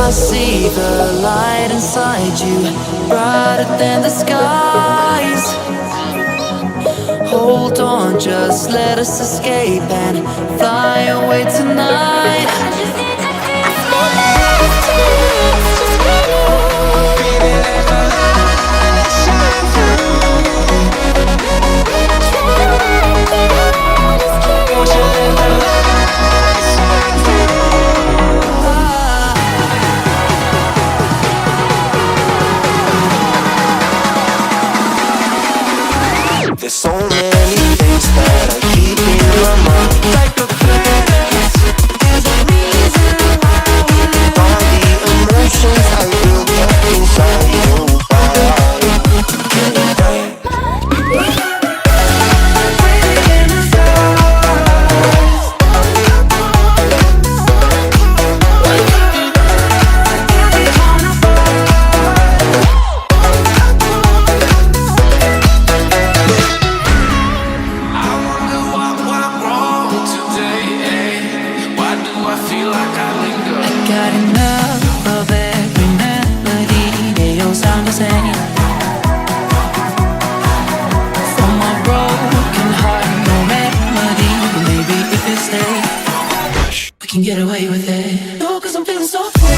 I see the light inside you, brighter than the skies. Hold on, just let us escape and fly away tonight. There's so many things that I keep in my mind, like a past. There's a reason why we live. All the emotions I built up inside your body. Got enough of every melody, they all sound the same. For my broken heart, no remedy, but maybe if you stay, we can get away with it. No, 'cause I'm feeling so free.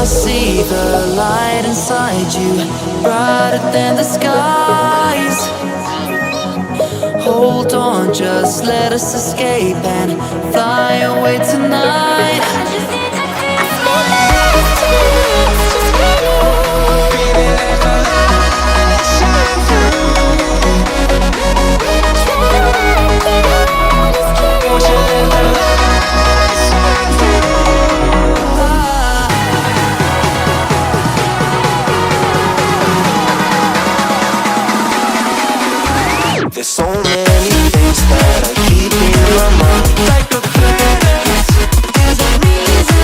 I see the light inside you, brighter than the skies. Hold on, just let us escape and fly away tonight. There's so many things that I keep in my mind, like a past. There's a reason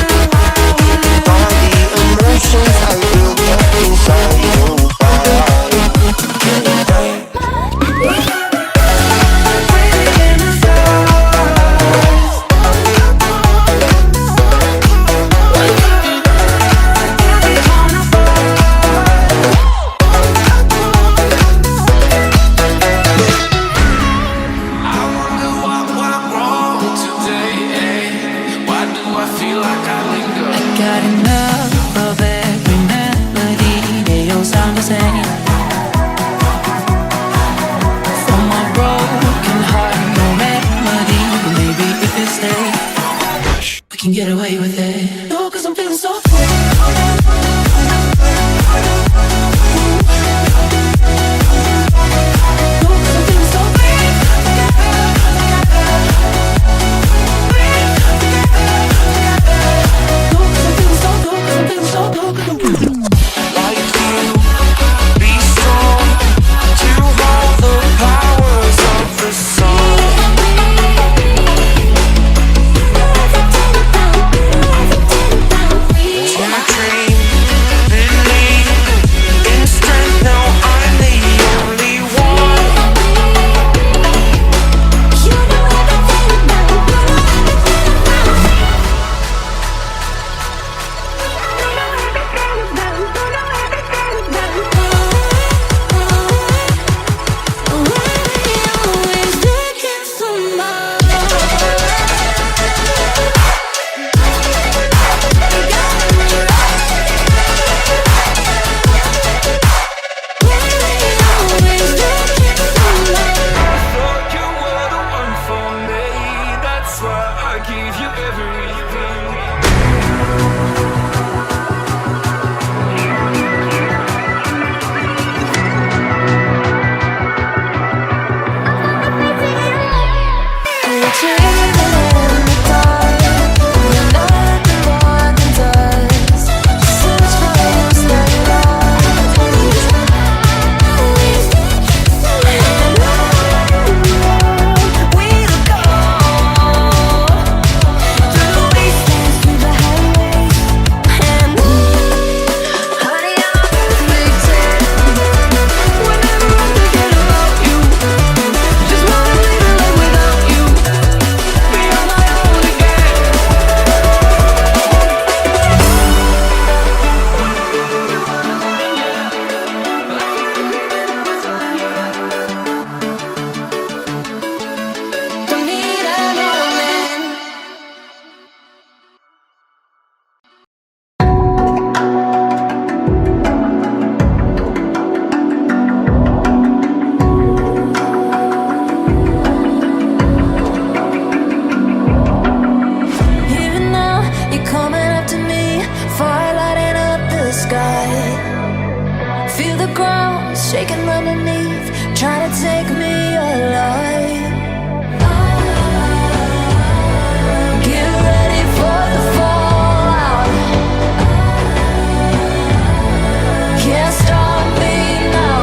insane. From my broken heart, no remedy. But maybe if you stay, we can get away with it. No, 'cause I'm feeling so free. Shaking underneath, trying to take me alive. Get ready for the fallout. Can't stop me now.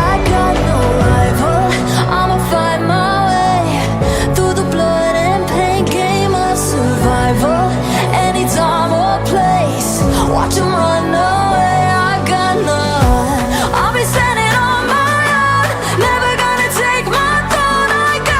I got no rival. I'ma find my way through the blood and pain game of survival. Any time or place, watch 'em run away. I got none. I'll be standing on my own, never gonna take my throne. I got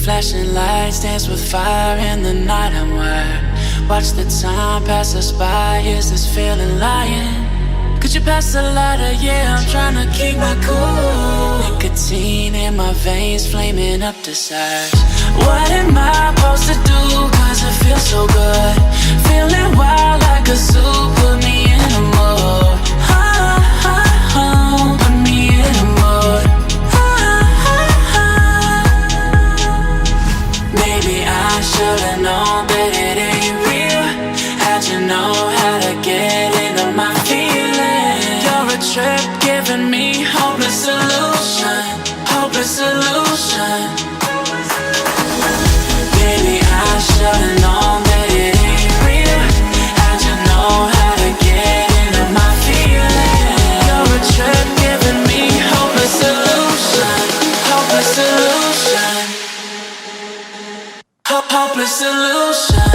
Flashing lights dance with fire in the night. I'm wired. Watch the time pass us by. Is this feeling lying? Could you pass the lighter? Yeah, I'm trying to keep my cool. Nicotine in my veins, flaming up desires. What am I supposed to do? Cause it feels so good. Feeling wild like a zoo. Put me in a mood. Put me in a mood. Maybe I should've known that it ain't real. How'd you know how to get into my feelings? You're a trip giving me hopeless solution. Hopeless solution. Baby, I should've known that it ain't real. How'd you know how to get into my feelings? You're a trip giving me hopeless solution. Hopeless solution. Hopeless solution.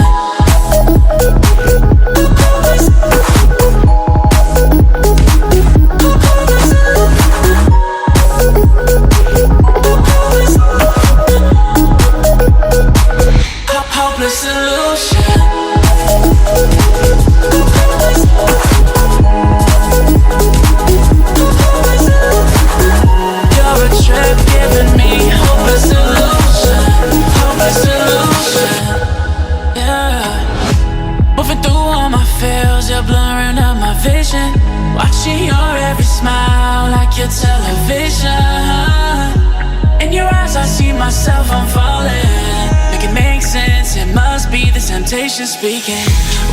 Hopeless solution. You're a trip giving me hopeless solution. Hopeless solution. Yeah. Moving through all my feels, you're blurring out my vision. Watching your every smile like your television. In your eyes I see myself, I'm falling. Make it make sense, it must be the temptation speaking.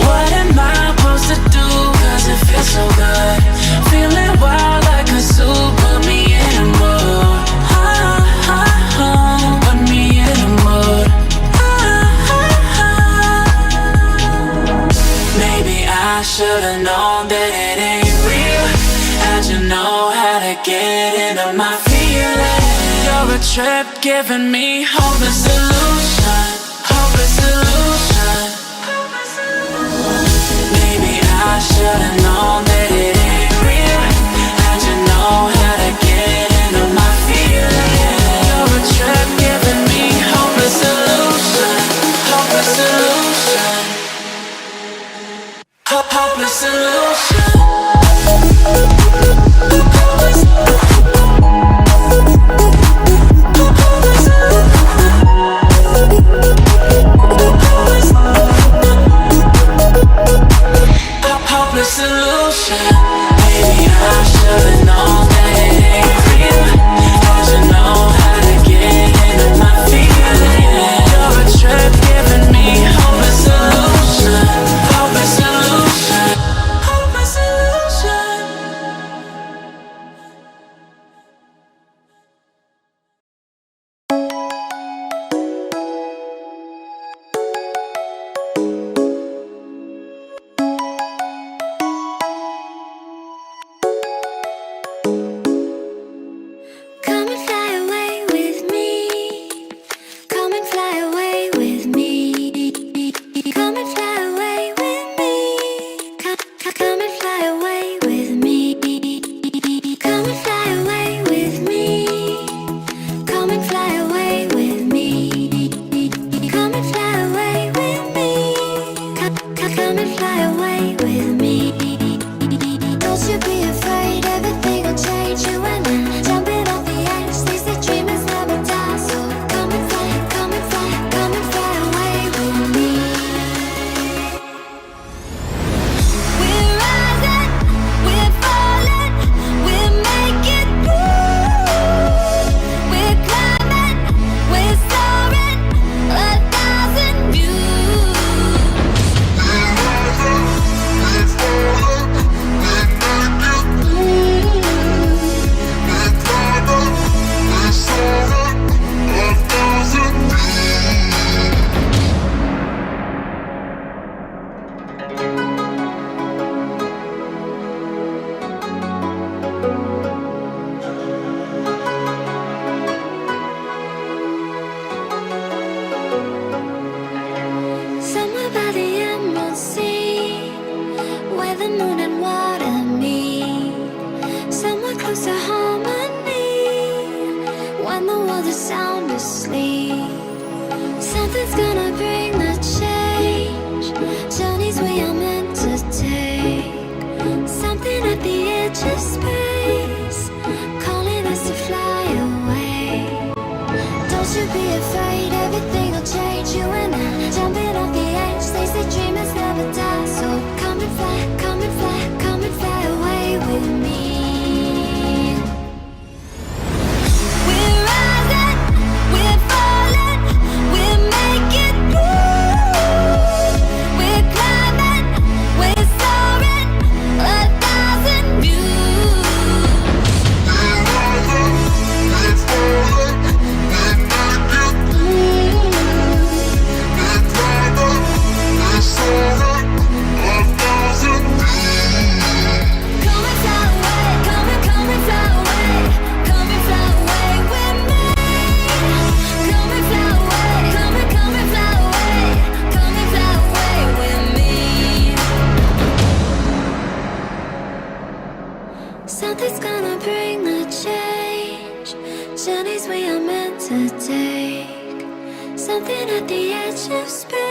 What am I supposed to do? Cause it feels so good. Feeling wild like a zoo. Put me in a mood. Put me in a mood. Maybe I should've known that it ain't real. How'd you know how to get into my feelings? You're a trip giving me hopeless solution. Hopeless solution. Maybe I should've known that it ain't real. How'd you know how to get into my feelings? You're a trip giving me hopeless solution. Hopeless solution. Hopeless solution. Hopeless solution. Maybe I should've known that it ain't real. How'd you know how to get into my feelings? You're a trip giving me hopeless solution. Hopeless solution. Hopeless solution. Come and fly away with me. Come and fly away with me. Come and fly away with me. Come and fly away with me. Come and fly away with me. Come and fly away with me. Come and fly away with me. Come and fly away with me. Don't you be afraid, everything will change. You and I jumping off the edge. They say dreamers never die, so come and fly, come and fly, come and fly away with me. We're rising, we're falling, we're making through. We're climbing, we're soaring, 1,000 views. Somewhere by the Emerald Sea, where the moon and water meet. Somewhere close to harmony, when the world is sound asleep. Something's gonna bring the change. Journeys we are meant to take. Something at the edge of space, calling us to fly away. Don't you be afraid, everything will change. You and I, jumping off the edge. They say dreamers never die, so come and fly, come and fly, come and fly away with me. We're rising, we're falling, we're making through. We're climbing, we're soaring, 1,000 views. We're rising, we're falling, we're making through. We're climbing, we're soaring, 1,000 views. Come and fly away, come and fly away, come and fly away with me. Come and fly away, come and fly away, come and fly away with me. Something's gonna bring the change. Journeys we are meant to take. Something at the edge of space.